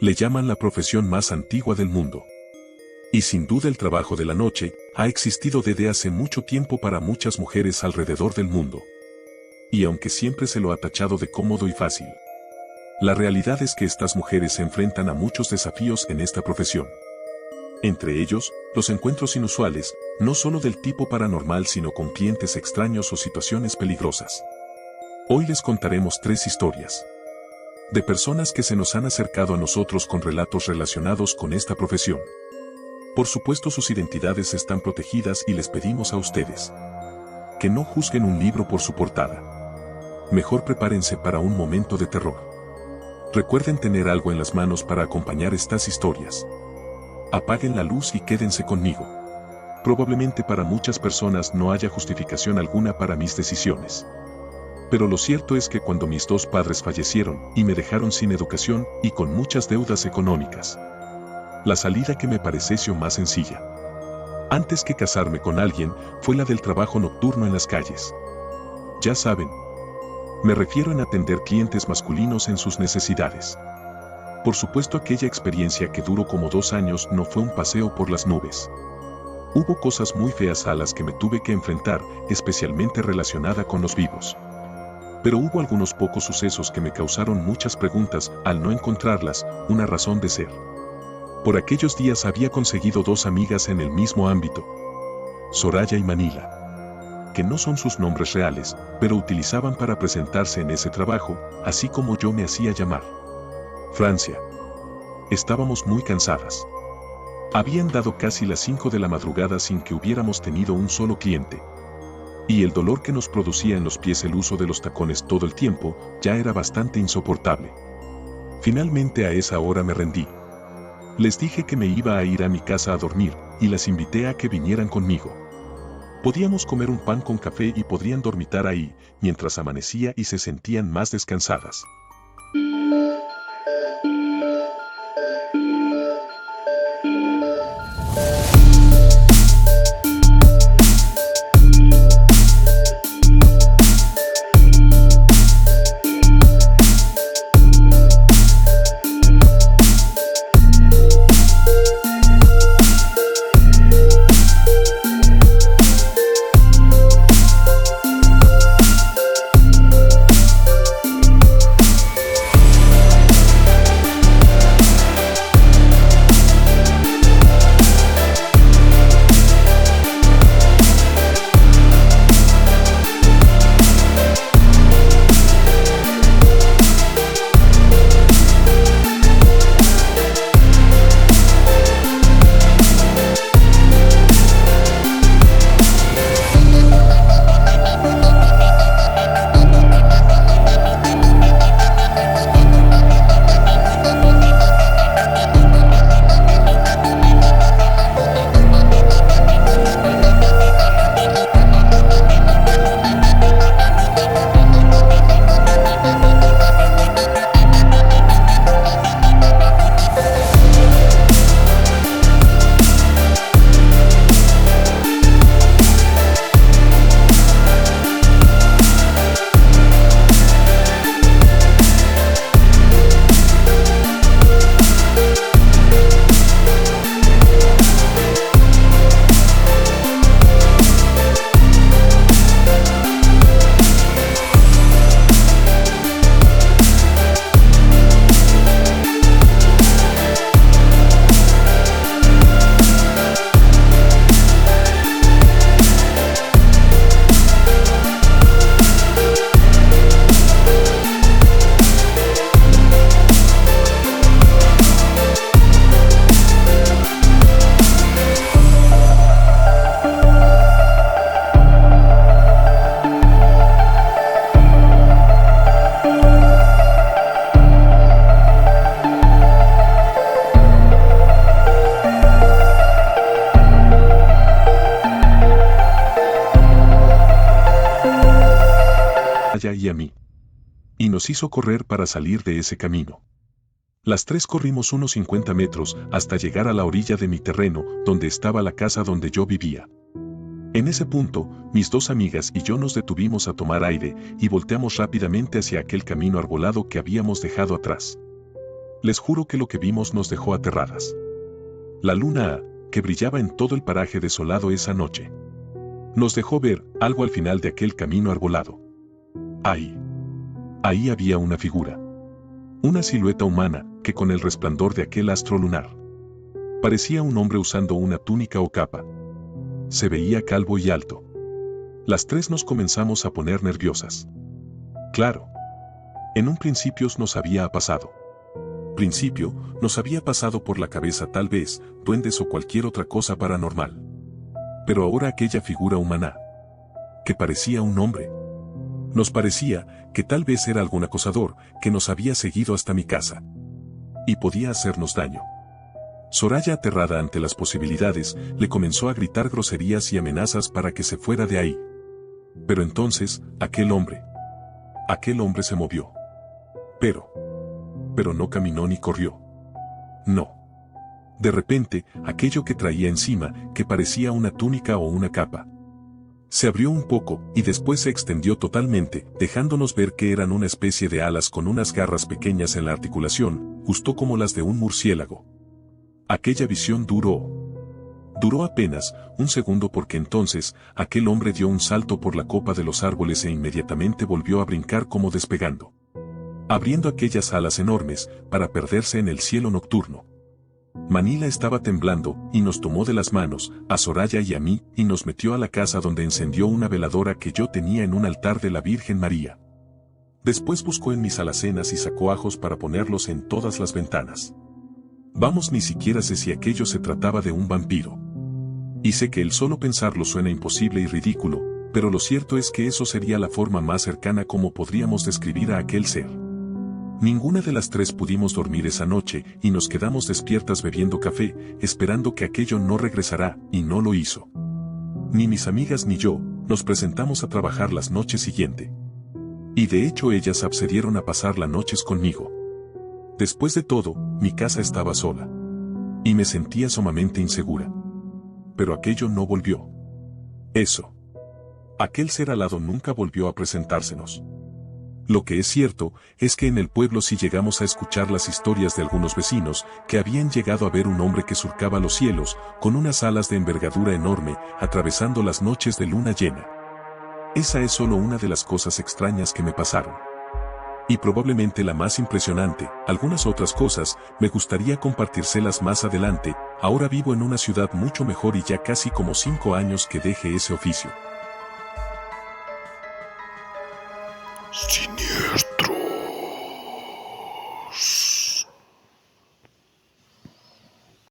Le llaman la profesión más antigua del mundo. Y sin duda el trabajo de la noche ha existido desde hace mucho tiempo para muchas mujeres alrededor del mundo. Y aunque siempre se lo ha tachado de cómodo y fácil, la realidad es que estas mujeres se enfrentan a muchos desafíos en esta profesión. Entre ellos, los encuentros inusuales, no solo del tipo paranormal sino con clientes extraños o situaciones peligrosas. Hoy les contaremos 3 historias de personas que se nos han acercado a nosotros con relatos relacionados con esta profesión. Por supuesto sus identidades están protegidas y les pedimos a ustedes que no juzguen un libro por su portada. Mejor prepárense para un momento de terror. Recuerden tener algo en las manos para acompañar estas historias. Apaguen la luz y quédense conmigo. Probablemente para muchas personas no haya justificación alguna para mis decisiones. Pero lo cierto es que cuando mis 2 padres fallecieron y me dejaron sin educación y con muchas deudas económicas, la salida que me pareció más sencilla, antes que casarme con alguien, fue la del trabajo nocturno en las calles. Ya saben, me refiero en atender clientes masculinos en sus necesidades. Por supuesto aquella experiencia que duró como 2 años no fue un paseo por las nubes. Hubo cosas muy feas a las que me tuve que enfrentar, especialmente relacionada con los vivos. Pero hubo algunos pocos sucesos que me causaron muchas preguntas, al no encontrarlas, una razón de ser. Por aquellos días había conseguido 2 amigas en el mismo ámbito, Soraya y Manila, que no son sus nombres reales, pero utilizaban para presentarse en ese trabajo, así como yo me hacía llamar. Francia. Estábamos muy cansadas. Habían dado casi las 5 de la madrugada sin que hubiéramos tenido un solo cliente. Y el dolor que nos producía en los pies el uso de los tacones todo el tiempo, ya era bastante insoportable. Finalmente a esa hora me rendí. Les dije que me iba a ir a mi casa a dormir, y las invité a que vinieran conmigo. Podíamos comer un pan con café y podrían dormitar ahí, mientras amanecía y se sentían más descansadas. Y a mí. Y nos hizo correr para salir de ese camino. Las 3 corrimos unos 50 metros hasta llegar a la orilla de mi terreno, donde estaba la casa donde yo vivía. En ese punto, mis 2 amigas y yo nos detuvimos a tomar aire y volteamos rápidamente hacia aquel camino arbolado que habíamos dejado atrás. Les juro que lo que vimos nos dejó aterradas. La luna, que brillaba en todo el paraje desolado esa noche, nos dejó ver algo al final de aquel camino arbolado. Ahí había una figura. Una silueta humana que con el resplandor de aquel astro lunar parecía un hombre usando una túnica o capa. Se veía calvo y alto. Las tres nos comenzamos a poner nerviosas. Claro. En un principio nos había pasado por la cabeza tal vez duendes o cualquier otra cosa paranormal. Pero ahora aquella figura humana, que parecía un hombre, nos parecía que tal vez era algún acosador que nos había seguido hasta mi casa y podía hacernos daño. Soraya, aterrada ante las posibilidades, le comenzó a gritar groserías y amenazas para que se fuera de ahí. Pero entonces, aquel hombre se movió. Pero no caminó ni corrió. No. De repente, aquello que traía encima, que parecía una túnica o una capa, se abrió un poco y después se extendió totalmente, dejándonos ver que eran una especie de alas con unas garras pequeñas en la articulación, justo como las de un murciélago. Aquella visión duró apenas un segundo, porque entonces aquel hombre dio un salto por la copa de los árboles e inmediatamente volvió a brincar como despegando, abriendo aquellas alas enormes para perderse en el cielo nocturno. Manila estaba temblando y nos tomó de las manos, a Soraya y a mí, y nos metió a la casa, donde encendió una veladora que yo tenía en un altar de la Virgen María. Después buscó en mis alacenas y sacó ajos para ponerlos en todas las ventanas. Vamos, ni siquiera sé si aquello se trataba de un vampiro. Y sé que el solo pensarlo suena imposible y ridículo, pero lo cierto es que eso sería la forma más cercana como podríamos describir a aquel ser. Ninguna de las tres pudimos dormir esa noche y nos quedamos despiertas bebiendo café, esperando que aquello no regresara, y no lo hizo. Ni mis amigas ni yo nos presentamos a trabajar las noches siguientes. Y de hecho ellas accedieron a pasar las noches conmigo. Después de todo, mi casa estaba sola. Y me sentía sumamente insegura. Pero aquello no volvió. Aquel ser alado nunca volvió a presentársenos. Lo que es cierto es que en el pueblo sí llegamos a escuchar las historias de algunos vecinos que habían llegado a ver un hombre que surcaba los cielos con unas alas de envergadura enorme, atravesando las noches de luna llena. Esa es solo una de las cosas extrañas que me pasaron. Y probablemente la más impresionante. Algunas otras cosas me gustaría compartírselas más adelante. Ahora vivo en una ciudad mucho mejor y ya casi como 5 años que dejé ese oficio.